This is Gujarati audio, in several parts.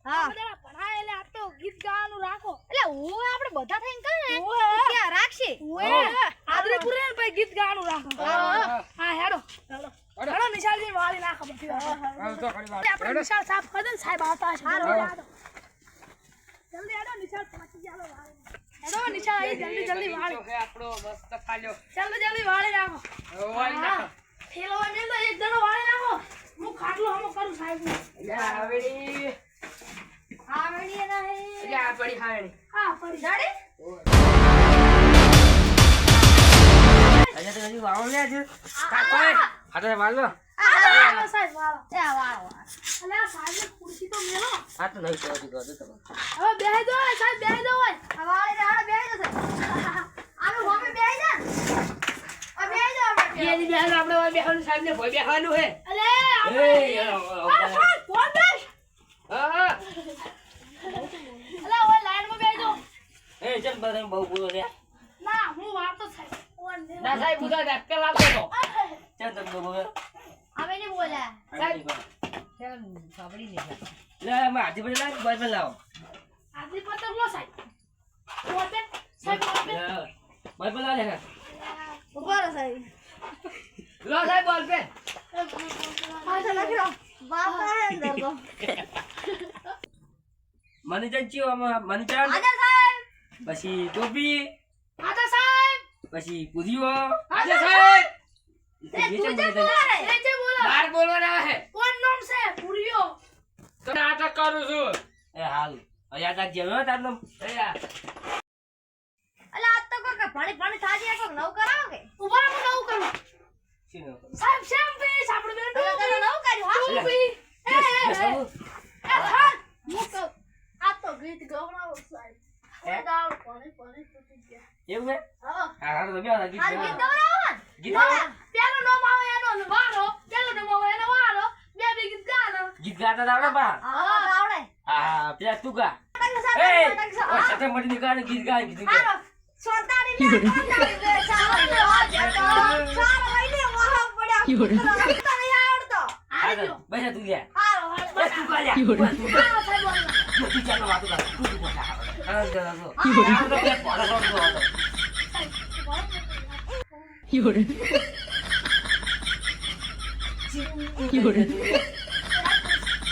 હા બધા ભણાય એટલે આ તો ગીત ગાવાનું રાખો એટલે હું આપણે બધા થઈને કરે ને ઓએ ક્યાં રાખશે ઓએ આદરીપુરે ને ભાઈ ગીત ગાવાનું રાખો હા હેડો હેડો નિશાળજી વાળી નાખો બધી આપણે નિશાળ સાફ કરી દે ને સાહેબ આવતા હશે જલ્દી હેડો નિશાળ પહોંચી જાલો વાળી હેડો નિશાળ આવી જલ્દી જલ્દી વાળી આપણો મસ્ત ખાલ્યો જલ્દી વાળી નાખો વાળી નાખો થેલો મેં તો એક જણો વાળી નાખો હું ખાટલો હમો કરું સાહેબ હાવેડી આવડી ના હે એટલે આ પડી હાવેડી હા પડી જાડે આજે તો હજી વાળો લે છે કાકો હાથે વાળો વાળો સાહેબ વાળો એ વાળો અલે આ સાહેબ ખુરશી તો મેલો આ તો નહીં ચોરી કરો તમે હવે બેહી દો સાહેબ બેહી દો હોય આ વાળી રાડે બેહી જશે આનો હોમે બેહી જા આ બેહી જા આપણે એની બેન આપણે ઓય બેહવાનું સાહેબ ને ભોય બેહવાનું હે અલે એ સાહેબ કોણ બેસ હા અલે ઓય લાઈન માં બેહી દો એ ચલ બધા બહુ બોલો લે ના હું વાતો સાહેબ કોણ દે ના સાહેબ બુધા ધક્કા લાગતો તો ચલ તમ તો બોલે અમે ને બોલ્યા સાહેબ ચલ સાબડી લે લે માં હાથી પર લાગ બોલ પર લાવો આદરી પતંગ લો સાહેબ કોણ બે સાહેબ કોણ બે બોલ પર લાવ લે ઉભા રહો સાહેબ લો સાહેબ બોલ પે આ તો લખો બાપા હે અંદર તો મને ચંચીઓ મને આદર સાહેબ પછી ટોપી આદા સાહેબ પછી કુદીઓ આદા સાહેબ એ તું જે બોલા રે એ જે બોલો બાર બોલવાના હે કોણ નામ છે પુરિયો તો નાટક કરું છું એ હાલ યાદ રાખજે હો તાર નામ અલા આ તો કોક પાણી થાજી આ કોક નવ કરાવો કે ઉભા રહો નવું કરું શીનો સાહેબ શેમ પી આપણે બેન નવ કર્યું હા તું પી એ થાક હું કહું આ તો ગીત ગવડાવો સાહેબ હે? દાળ પાણી તૂટી ગયા એવું હે હા હા તો બેહો ગીત હાલ ગીત ગવરાવો ગીત પેલો નામ આવે એનો વારો પેલો નામ આવે એનો વારો બે બે ગીત ગાનો ગીત ગાતા આવડે બા હા આવડે હા પેલા તું ગા ટક એ સાહેબ ઓ સાથે મટી નીકાળ ગીત ગા હારો સોતારી લે સોતારી લે સારો ભાઈને વાહ પડ્યા તને આવડતો હારી ગયો બેસા તું લે હારો એ તું ગા લે તું હા સાહેબ બોલો તું ચાલો વાતો કર તું બોલા હા તો બે પોડો છોડતો હતો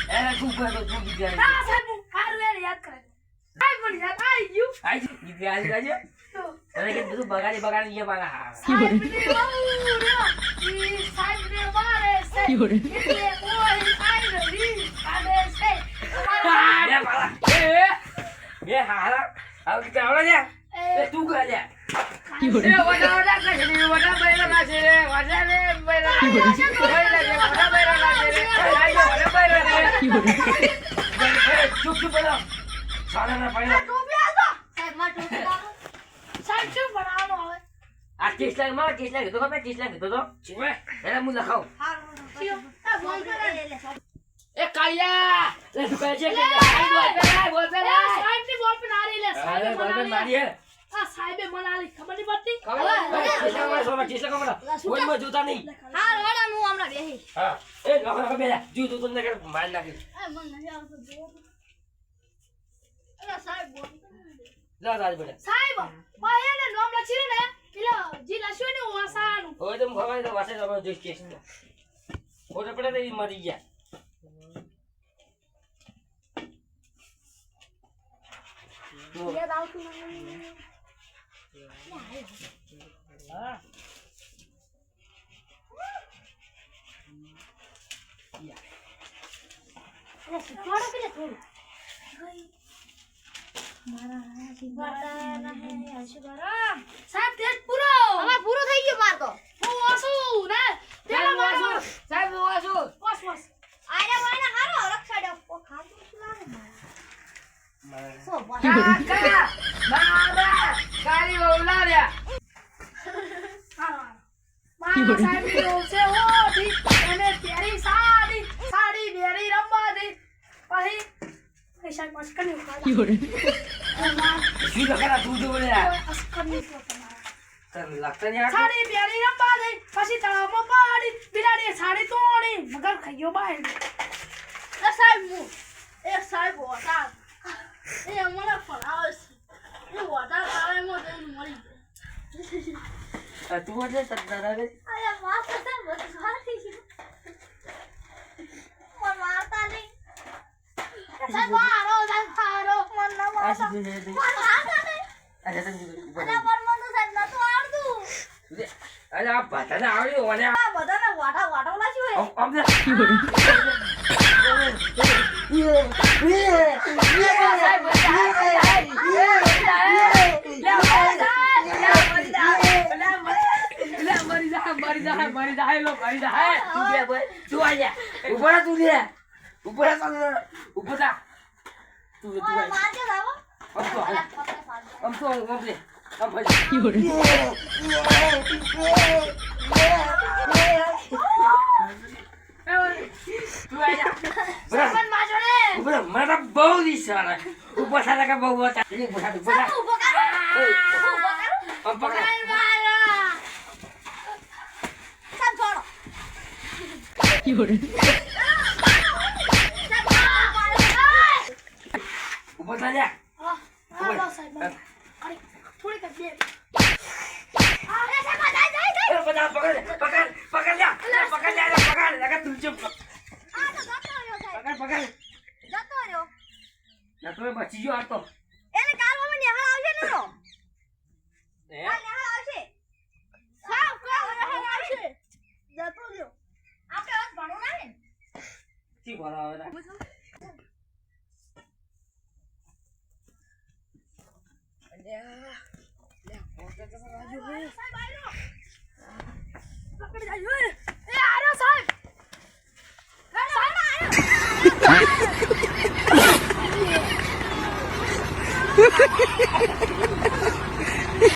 એ તું કહે તો તું ગીત ગા હા સાહેબ હારું એને યાદ કરે સાહેબ મને યાદ આવી ગયું આઈ ગીત ગા ગાજે અરે કે બધું બગાડી ये मांगा હા સાહેબ ને સાહેબ ને મારે છે એટલે કોઈ ફાઇનલી આને છે એ પાલા એ હાલા આવ કે આવડે છે એ તું ગા લે એ વડા કશરી વડા બૈરા નાચે રે વડા રે બૈરા નાચે વડા બૈરા નાચે રે આઈ વડા બૈરા રે ચૂપ ચૂપ બોલો સાડા ના પાડો ટોપી આલો સાહેબ માં ટોપી આલો સાહેબ શું ભણાવવાનો આવે આ ટેસ્ટ લાગે તો ખબર ટેસ્ટ લાગે તો ચૂમે એલા હું લખાવ હારો કયો આ બોલ કરે લે સાહેબ એ કાળિયા લે તું કહે છે કે બોલ પે સાહેબ ની બોલ પર નારી લે સાહેબ બોલ પે મારી હે હા સાહેબે મનાલી ખબર નહીં પડતી ટેસ્ટ લાગે કોઈ માં જોતા નહીં હારો વાળા હું હમણાં બેહી હા એ લખો બે જો તું તને માર નાખી એ મન નહીં આવતો જો અરે સાહેબ બોલ લા રાજ બેટા સાહેબ પાયાને નામ લખી ને પેલા જી લખ્યું ને વાસાનું ઓય તો ખબર તો વાસે તો જો ટેસ્ટ ઓરે પડે તો મરી ગયા યાદ આવતું મને હા થોડું પેલે થોડું સાહેબ ટેસ્ટ પૂરો અમાર પૂરો થઈ ગયો માર તો હું વાસું ને પેલા વાસુ સાહેબ વાસો વાસ વાસ આયા વાયના હારો રક્ષાડ્યો ઓ ખાતું લાગે મારે સો કાકા બાબા કાલી બોલા રે મારા સાહેબ ની ઓસે ઓઠી એને પ્યારી સાડી સાડી બેરી રંબા દે પછી પૈસા મસ્કર ની ઉપાડી શું લખા તું જો બોલે અસ્કર ની તમારા તને લાગતા નહીં આ સાડી બેરી રંબા દે પછી તળાવમાં પાડી બિલાડીએ સાડી તોડી મગર ખાયો બહાર સાહેબ હું એ સાહેબ વોટા એ અમને ફરાવે છે એ વોટા કાળામાં જઈને મળી જાય તું એટલે દાદા રે અરે વાત તો બસ મારી છે મન મારતા નહીં સાહેબ મારો મન ના આ મારતા સીધું ને તું મન મારતા નહીં અરે તને ઉપર અરે પણ મન તો સાહેબ નતું આવડતું અરે આ બધાને આવડ્યું મને આ બધાને વાટા વાટા લાગ્યું હે અમને મરી જાય લો મરી જાય તું બે ભાઈ તું આયા ઉપર તું લે ઉપર ઉપર જા તું ઓય આય મારજો લાવો આમ તો અરે પકડે પાડજો આમ તો આમ લે આમ ભાઈ તું આયા મન મારજો રે ઉપર મને બહુ દિશાના ઉપર સાલા કે બહુ હતા એ ઉપર સાહેબ ઊભો કરો ઊભો કરો આમ પકડ સાહેબ છોડો ઉપર જા જા હા સાહેબ અરે થોડી કર બે અરે સાહેબ જાય એ બધા પકડ પકડ જા પકડ લગા તું ચૂપ આ તો જતો રહ્યો સાહેબ પકડ જતો રહ્યો ના તો બચી ગયો આ તો એને કાલ મને નેહાળ આવશે ને તો હે કાલ નેહાળ આવશે સાહેબ કાલ નેહાળ આવશે જતો રહ્યો આપણે આજ ભણવું ના ને ઠીક ભરાવે રા સાહેબ આયો પકડી જાય એ આર્યો સાહેબ સાહેબ આયો